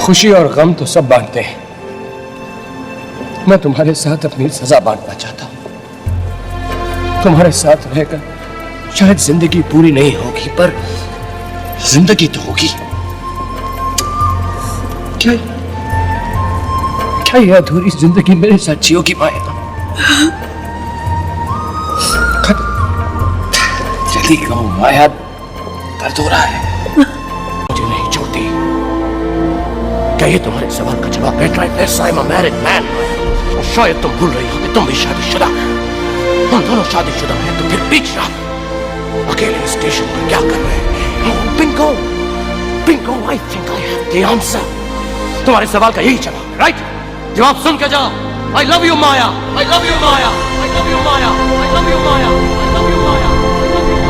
खुशी और गम तो सब बांटते हैं। मैं तुम्हारे साथ अपनी सजा बांटना चाहता हूं। तुम्हारे साथ रहकर शायद जिंदगी पूरी नहीं होगी, पर जिंदगी तो होगी। क्या यह अधूरी जिंदगी मेरे साथ जियोगी माया? जल्दी कहो माया, दर्द हो रहा है। मुझे नहीं छोड़ती। क्या ये तुम्हारे सवाल का जवाब है? Yes, I'm a married man। और शायद तुम भूल रही हो कि तुम भी शादीशुदा हो। हम दोनों शादीशुदा हैं, तो फिर बीच रात अकेले स्टेशन पर क्या कर रहे हैं? Bingo, Bingo, I think I have the answer। तुम्हारे सवाल का यही जवाब है, राइट? जवाब सुन के जाओ। I love you Maya, I love you Maya, I love you Maya, I love you Maya, I love you Maya,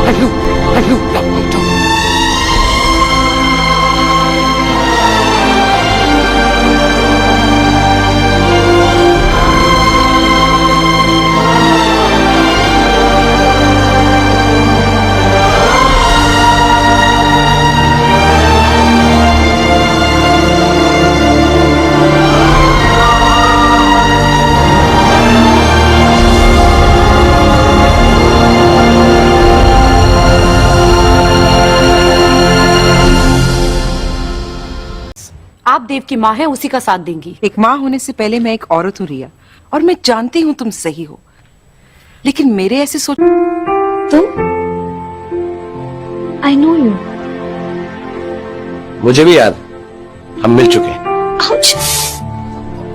I love you love me too। आप देव की माँ है, उसी का साथ देंगी। एक माँ होने से पहले मैं एक औरत हूँ रिया, और मैं जानती हूँ तुम सही हो, लेकिन मेरे ऐसे सोच तुम आई नो यू। मुझे भी याद, हम मिल चुके हैं।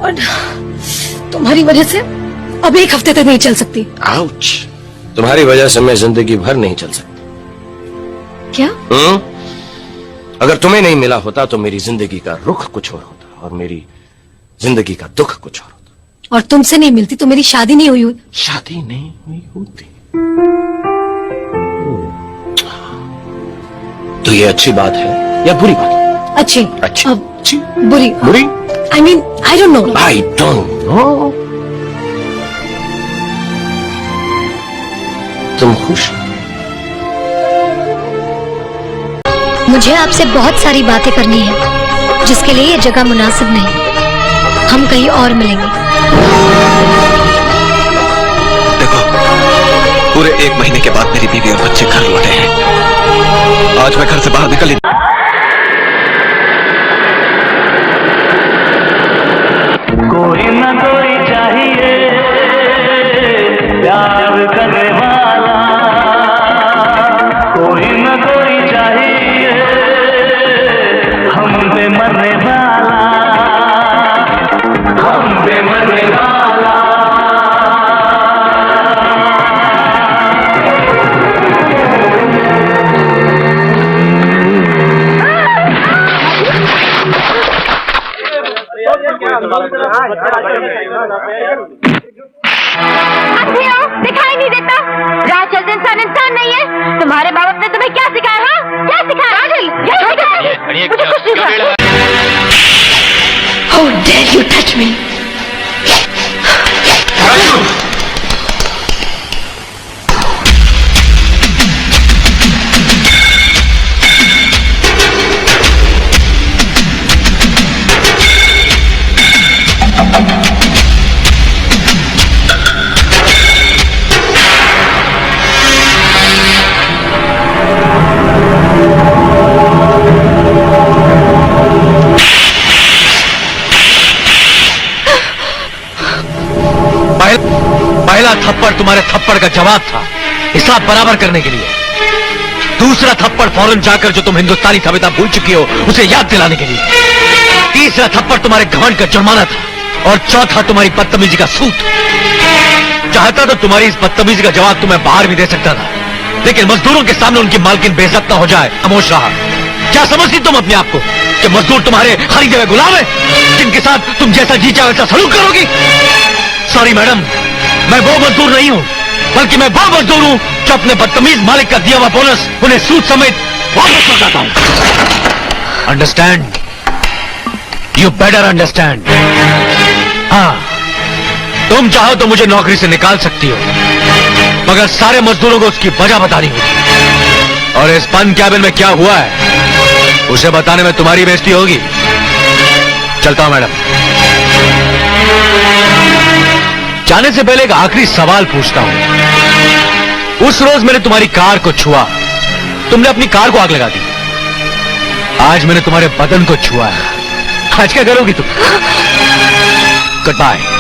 और तुम्हारी वजह से अब एक हफ्ते तक नहीं चल सकती। आउच, तुम्हारी वजह से मैं जिंदगी भर नहीं चल सकती। क्या? अगर तुम्हें नहीं मिला होता तो मेरी जिंदगी का रुख कुछ और होता, और मेरी जिंदगी का दुख कुछ और होता। और तुमसे नहीं मिलती तो मेरी शादी नहीं हुई। शादी नहीं हुई होती तो ये अच्छी बात है या बुरी बात? अच्छी। अच्छी। अच्छी। बुरी। बुरी? I mean, I don't know। I don't know। तुम खुश? मुझे आपसे बहुत सारी बातें करनी है, जिसके लिए ये जगह मुनासिब नहीं। हम कहीं और मिलेंगे। देखो, पूरे 1 महीने के बाद मेरी बीवी और बच्चे घर लौटे हैं। आज मैं घर से बाहर निकल कोई न कोई चाहिए प्यार करने वाला, कोई न कोई चाहिए हम पे मरने वाला, हम पे मरने वाला। दिखाई नहीं देता? राह चलते इंसान इंसान नहीं है? तुम्हारे बाप ने तुम्हें क्या सिखाया? हाँ? क्या सिखाया? मुझे कुछ सिखाया। How dare you touch me? पहला थप्पड़ तुम्हारे थप्पड़ का जवाब था, हिसाब बराबर करने के लिए। दूसरा थप्पड़ फौरन जाकर जो तुम हिंदुस्तानी सभ्यता भूल चुकी हो उसे याद दिलाने के लिए। तीसरा थप्पड़ तुम्हारे घमंड का जुर्माना था, और चौथा तुम्हारी बदतमीजी का सूत। चाहता तो तुम्हारी इस बदतमीजी का जवाब तुम्हें बाहर भी दे सकता था, लेकिन मजदूरों के सामने उनकी मालकिन बेइज्जत न हो जाए, खामोश रहा। क्या समझती तुम अपने आप को कि मजदूर तुम्हारे खरीदे हुए गुलाम है, जिनके साथ तुम जैसा जी चाहे वैसा सलूक करोगी? सॉरी मैडम, मैं वो मजदूर नहीं हूँ, बल्कि मैं वो मजदूर हूँ जो अपने बदतमीज मालिक का दिया हुआ बोनस उन्हें सूद समेत वापस लौटाता हूँ। अंडरस्टैंड? You better understand. हाँ, तुम चाहो तो मुझे नौकरी से निकाल सकती हो, मगर सारे मजदूरों को उसकी वजह बतानी होगी। और इस बंद कैबिन में क्या हुआ है उसे बताने में तुम्हारी बेइज्जती होगी। चलता हूं मैडम। जाने से पहले एक आखिरी सवाल पूछता हूं। उस रोज मैंने तुम्हारी कार को छुआ, तुमने अपनी कार को आग लगा दी। आज मैंने तुम्हारे बदन को छुआ है, आज क्या करोगी तुम? Good bye.